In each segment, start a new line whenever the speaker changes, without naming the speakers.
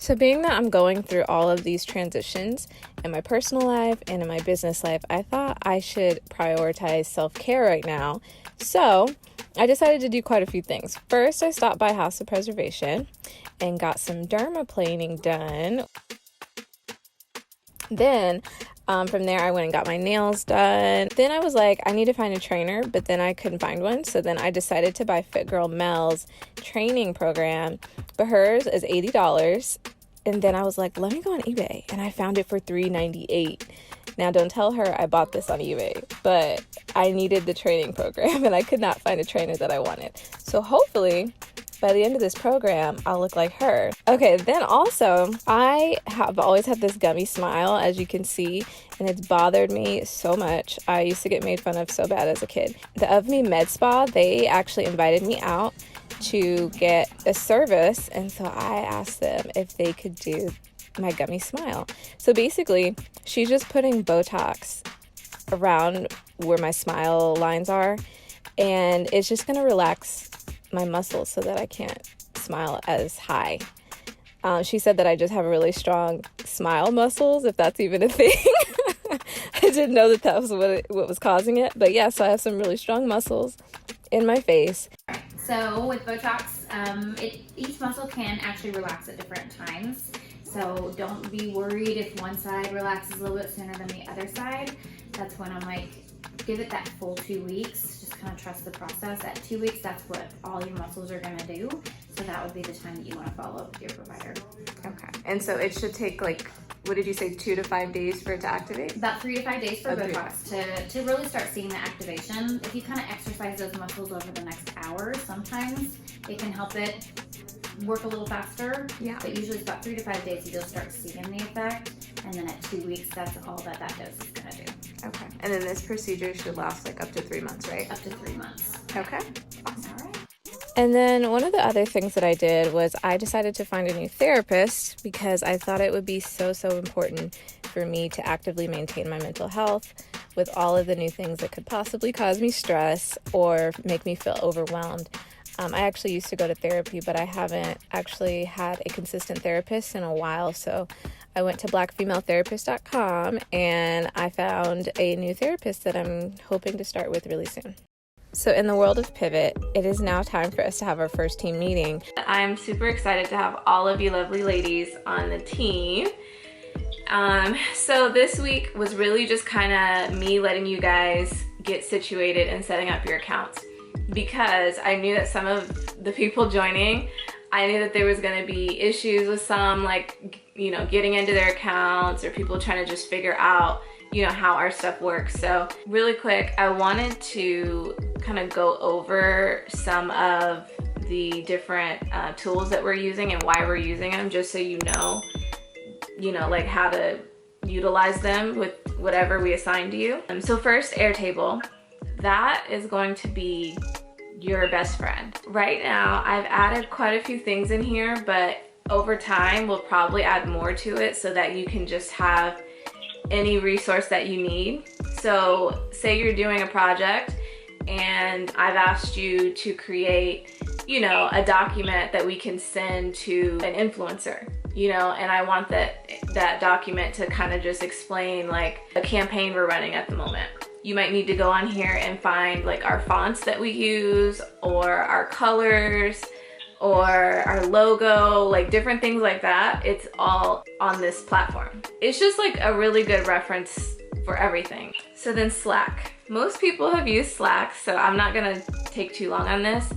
So being that I'm going through all of these transitions in my personal life and in my business life, I thought I should prioritize self-care right now. So I decided to do quite a few things. First, I stopped by House of Preservation and got some derma-planing done. Then from there, I went and got my nails done. Then I was like, I need to find a trainer, but then I couldn't find one. So then I decided to buy Fit Girl Mel's training program, but hers is $80. And then I was like, let me go on eBay. And I found it for $3.98. Now, don't tell her I bought this on eBay, but I needed the training program and I could not find a trainer that I wanted. So hopefully by the end of this program, I'll look like her. Okay, then also, I have always had this gummy smile, as you can see, and it's bothered me so much. I used to get made fun of so bad as a kid. The Of Me Med Spa, they actually invited me out to get a service, and so I asked them if they could do my gummy smile. So basically, she's just putting botox around where my smile lines are, and it's just gonna relax my muscles so that I can't smile as high. She said that I just have really strong smile muscles, if that's even a thing. I didn't know that that was what was causing it, but yeah, so I have some really strong muscles in my face.
So with Botox, each muscle can actually relax at different times. So don't be worried if one side relaxes a little bit sooner than the other side. That's when I'm like, give it that full 2 weeks. Just kind of trust the process. At 2 weeks, that's what all your muscles are going to do. So that would be the time that you want to follow up with your provider.
Okay. And so it should take, like, what did you say, 2 to 5 days for it to activate?
About 3 to 5 days for Botox to really start seeing the activation. If you kind of exercise those muscles over the next hour, sometimes it can help it work a little faster.
Yeah.
But usually it's about 3 to 5 days you'll start seeing the effect. And then at 2 weeks, that's all that dose is going to do.
Okay. And then this procedure should last like up to 3 months, right?
Up to 3 months.
Okay. Awesome.
All right.
And then one of the other things that I did was I decided to find a new therapist because I thought it would be so important for me to actively maintain my mental health with all of the new things that could possibly cause me stress or make me feel overwhelmed. I actually used to go to therapy, but I haven't actually had a consistent therapist in a while, so I went to blackfemaletherapist.com and I found a new therapist that I'm hoping to start with really soon. So in the world of Pivot, it is now time for us to have our first team meeting. I'm super excited to have all of you lovely ladies on the team. So this week was really just kind of me letting you guys get situated and setting up your accounts, because I knew that some of the people joining, I knew that there was going to be issues with some, like, you know, getting into their accounts or people trying to just figure out, you know, how our stuff works. So really quick, I wanted to kind of go over some of the different tools that we're using and why we're using them, just so you know, like how to utilize them with whatever we assign to you. So first, Airtable. That is going to be your best friend. Right now, I've added quite a few things in here, but over time, we'll probably add more to it so that you can just have any resource that you need. So say you're doing a project and I've asked you to create, you know, a document that we can send to an influencer, you know, and I want that document to kind of just explain like a campaign we're running at the moment. You might need to go on here and find like our fonts that we use or our colors or our logo, like different things like that. It's all on this platform. It's just like a really good reference for everything. So then Slack. Most people have used Slack, so I'm not gonna take too long on this.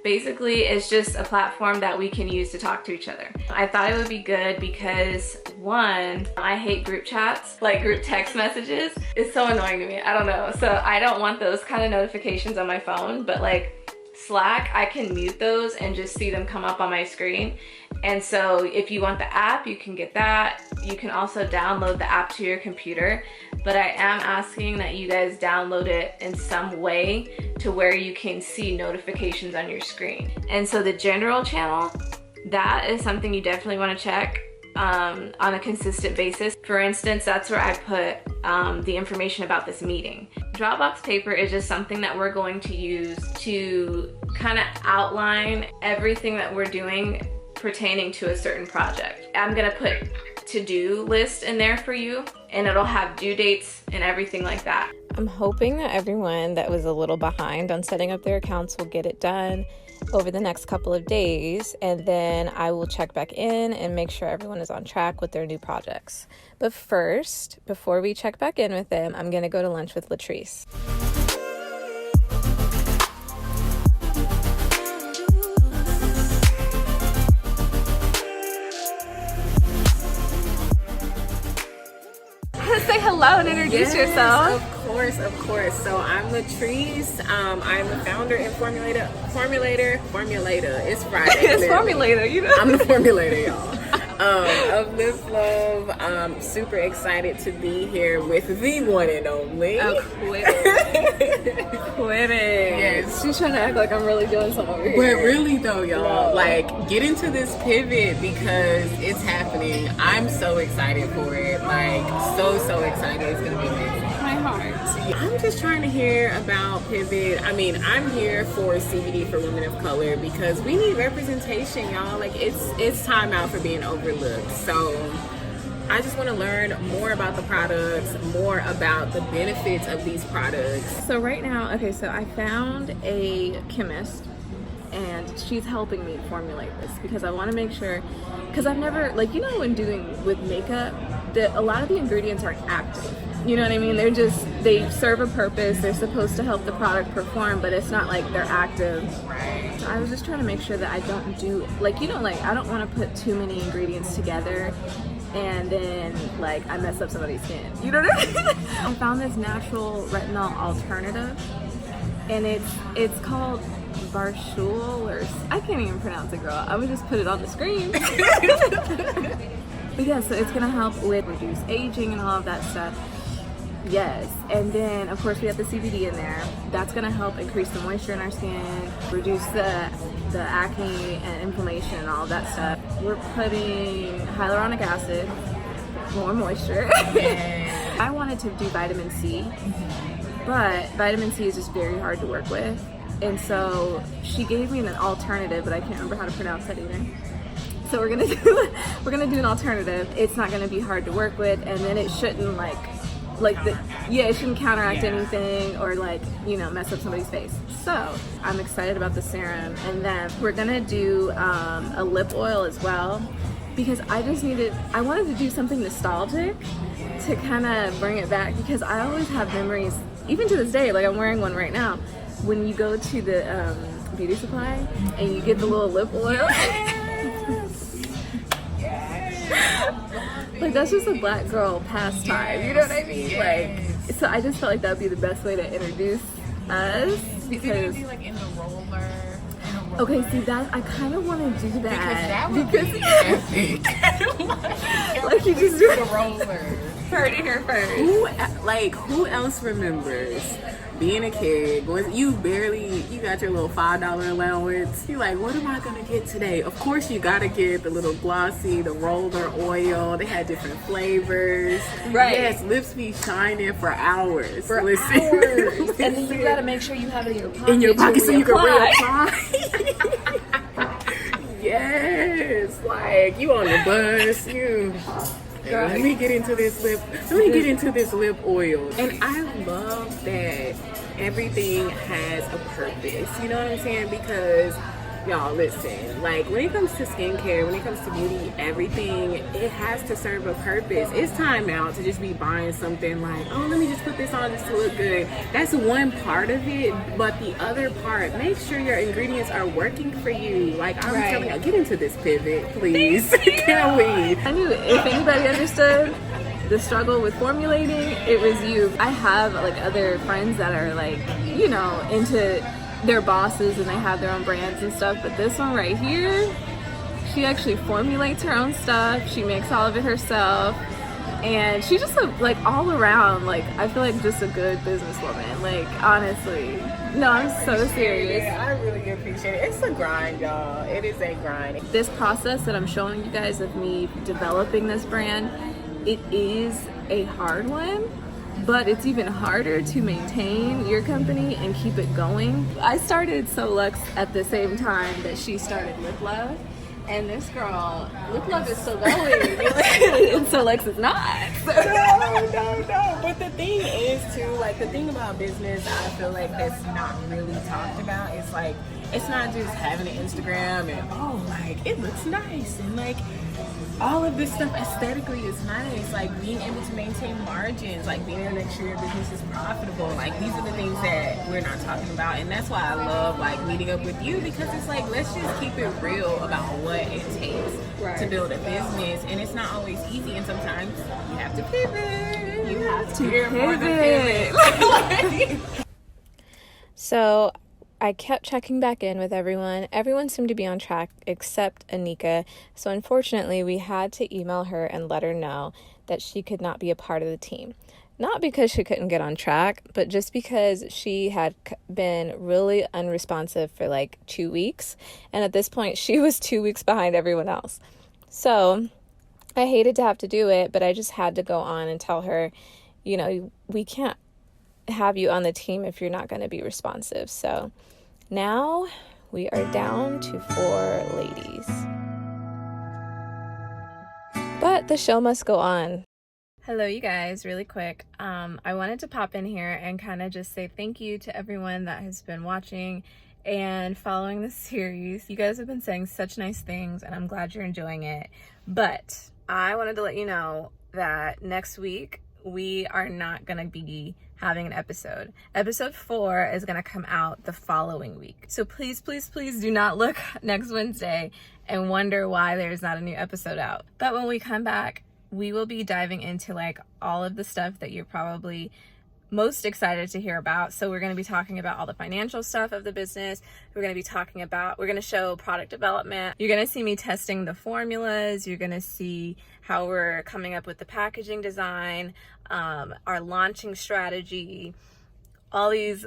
Basically, it's just a platform that we can use to talk to each other. I thought it would be good because, one, I hate group chats, like group text messages. It's so annoying to me, I don't know. So I don't want those kind of notifications on my phone, but like Slack, I can mute those and just see them come up on my screen. And so if you want the app, you can get that. You can also download the app to your computer, but I am asking that you guys download it in some way to where you can see notifications on your screen. And so the general channel, that is something you definitely want to check on a consistent basis. For instance, that's where I put the information about this meeting. Dropbox paper is just something that we're going to use to kind of outline everything that we're doing pertaining to a certain project. I'm gonna put to-do list in there for you, and it'll have due dates and everything like that. I'm hoping that everyone that was a little behind on setting up their accounts will get it done over the next couple of days, and then I will check back in and make sure everyone is on track with their new projects. But first, before we check back in with them, I'm gonna go to lunch with Latrice. Say hello and introduce yourself.
Of course. So I'm Latrice. I'm the founder and formulator. It's Friday.
It's formulator, you know.
I'm the formulator, y'all. Of Live Love. I'm super excited to be here with the one and only.
Quitting.
Yes.
She's trying to act like I'm really doing something over here.
But really though, y'all, like, get into this pivot because it's happening. I'm so excited for it. Like, so excited. It's gonna be amazing.
My heart.
I'm just trying to hear about pivot. I mean, I'm here for CBD for women of color because we need representation, y'all. Like, it's time out for being overlooked. So I just want to learn more about the products, more about the benefits of these products.
So right now, okay, so I found a chemist and she's helping me formulate this because I want to make sure, because I've never, like, you know, when doing with makeup, a lot of the ingredients aren't active. You know what I mean? They serve a purpose. They're supposed to help the product perform, but it's not like they're active.
Right.
So I was just trying to make sure that I don't do, like, you know, like, I don't want to put too many ingredients together and then, like, I mess up somebody's skin. You know what I mean? I found this natural retinol alternative, and it's called Barshul, or I can't even pronounce it, girl. I would just put it on the screen. But yeah, so it's gonna help with reduce aging and all of that stuff. Yes, and then of course we have the CBD in there. That's gonna help increase the moisture in our skin, reduce the acne and inflammation and all of that stuff. We're putting hyaluronic acid, more moisture. I wanted to do vitamin C, but vitamin C is just very hard to work with. And so she gave me an alternative, but I can't remember how to pronounce that either. So we're gonna do an alternative. It's not gonna be hard to work with, and then it shouldn't it shouldn't counteract anything or, like, you know, mess up somebody's face. So I'm excited about the serum, and then we're gonna do a lip oil as well because I wanted to do something nostalgic to kind of bring it back because I always have memories, even to this day. Like, I'm wearing one right now. When you go to the beauty supply and you get the little lip oil. Like, that's just a black girl pastime, you know what I mean? Like, so I just felt like that would be the best way to introduce us. Because,
is it gonna be like in the roller?
Okay, see, that I kind of want to do that.
Because that would be epic.
Like, you just do
the roller.
Heard it here first.
Who else remembers being a kid, you got your little $5 allowance. You're like, what am I gonna get today? Of course you gotta get the little glossy, the roller oil. They had different flavors.
Right.
Yes, lips be shining for hours.
Listen. And then you gotta make sure you have it in your pocket.
In your pocket so you can reapply. Yes, like, you on the bus, let me get into this lip oil. And I love that everything has a purpose. You know what I'm saying? Because, y'all, listen, like, when it comes to skincare, when it comes to beauty, everything, it has to serve a purpose. It's time out to just be buying something like, oh, let me just put this on just to look good. That's one part of it, but the other part, make sure your ingredients are working for you. Like, I'm telling you, get into this pivot, please. Can we?
I knew if anybody understood the struggle with formulating, it was you. I have, like, other friends that are, like, you know, into their bosses and they have their own brands and stuff, but this one right here, she actually formulates her own stuff. She makes all of it herself, and she's just like all around, like, I feel like just a good businesswoman. Like, honestly, no, I'm so serious.
I really appreciate it. It's a grind, y'all. It is a grind.
This process that I'm showing you guys of me developing this brand, it is a hard one, but it's even harder to maintain your company and keep it going. I started So Luxe at the same time that she started Lip Love, And this girl, lip love is so going, and so Lex is not.
No. But the thing is too, like, the thing about business, I feel like that's not really talked about. It's like, it's not just having an Instagram and, oh, like, it looks nice. And, like, all of this stuff aesthetically is nice. Like, being able to maintain margins, like, being able to make sure your business is profitable. Like, these are the things that we're not talking about. And that's why I love, like, meeting up with you, because it's like, let's just keep it real about what it takes to build a business. And it's not always easy. And sometimes you have to pivot.
You have to
pivot.
So I kept checking back in with everyone. Everyone seemed to be on track except Anika. So unfortunately, we had to email her and let her know that she could not be a part of the team. Not because she couldn't get on track, but just because she had been really unresponsive for like 2 weeks. And at this point, she was 2 weeks behind everyone else. So I hated to have to do it, but I just had to go on and tell her, you know, we can't have you on the team if you're not going to be responsive. So now we are down to 4 ladies. But the show must go on. Hello, you guys, really quick. I wanted to pop in here and kind of just say thank you to everyone that has been watching and following this series. You guys have been saying such nice things, and I'm glad you're enjoying it. But I wanted to let you know that next week we are not going to be having an episode. Episode 4 is going to come out the following week. So please, please, please do not look next Wednesday and wonder why there's not a new episode out. But when we come back, we will be diving into like all of the stuff that you're probably most excited to hear about. So we're going to be talking about all the financial stuff of the business. We're going to show product development. You're going to see me testing the formulas. You're going to see how we're coming up with the packaging design, our launching strategy, all these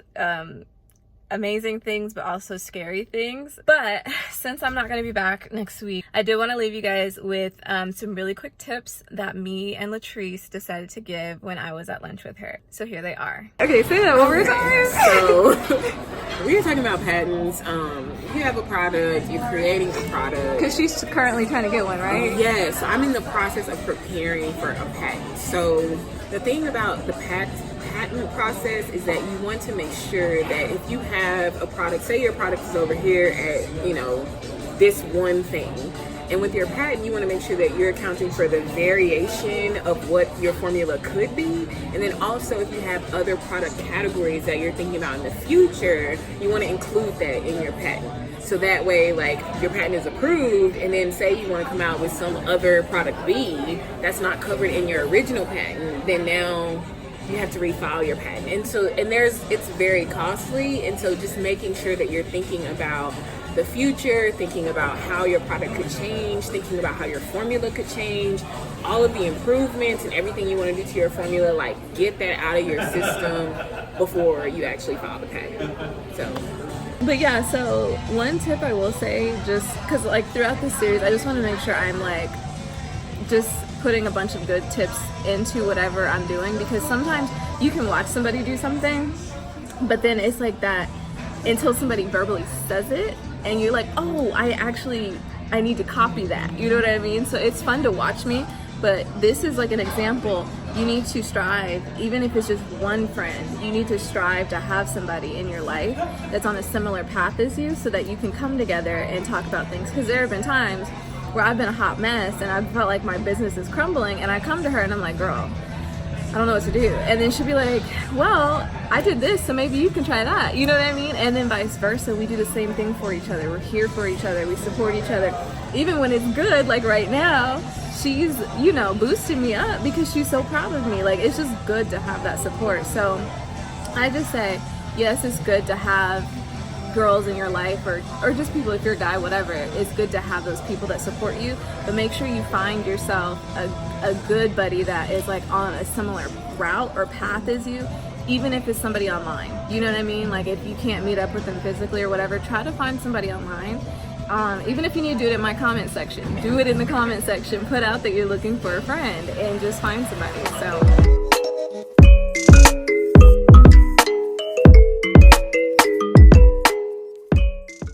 amazing things, but also scary things. But since I'm not going to be back next week, I did want to leave you guys with some really quick tips that me and Latrice decided to give when I was at lunch with her. So here they are. Okay, say that one more time.
So we are talking about patents. You have a product, you're creating a product.
Because she's currently trying to get one, right?
Yes, I'm in the process of preparing for a patent. So the thing about the patent process is that you want to make sure that if you have a product, say your product is over here at, you know, this one thing, and with your patent you want to make sure that you're accounting for the variation of what your formula could be. And then also, if you have other product categories that you're thinking about in the future, you want to include that in your patent. So that way, like, your patent is approved, and then say you want to come out with some other product B that's not covered in your original patent, then now you have to refile your patent. And it's very costly. And so just making sure that you're thinking about the future, thinking about how your product could change, thinking about how your formula could change, all of the improvements and everything you want to do to your formula, like, get that out of your system before you actually file the patent.
But yeah, so one tip I will say, just because like throughout this series, I just want to make sure I'm like just putting a bunch of good tips into whatever I'm doing, because sometimes you can watch somebody do something, but then it's like that until somebody verbally says it and you're like, oh, I need to copy that. You know what I mean? So it's fun to watch me, but this is like an example. You need to strive, even if it's just one friend, you need to strive to have somebody in your life that's on a similar path as you, so that you can come together and talk about things. Because there have been times where I've been a hot mess and I felt like my business is crumbling, and I come to her and I'm like, girl, I don't know what to do. And then she'll be like, well, I did this, so maybe you can try that. You know what I mean? And then vice versa. We do the same thing for each other. We're here for each other. We support each other. Even when it's good, like right now, she's, you know, boosting me up because she's so proud of me. Like, it's just good to have that support. So I just say, yes, it's good to have girls in your life, or just people, if you're a guy, whatever. It's good to have those people that support you, but make sure you find yourself a good buddy that is like on a similar route or path as you, even if it's somebody online. You know what I mean? Like, if you can't meet up with them physically or whatever, try to find somebody online. Even if you need to do it in my comment section, do it in the comment section. Put out that you're looking for a friend and just find somebody. So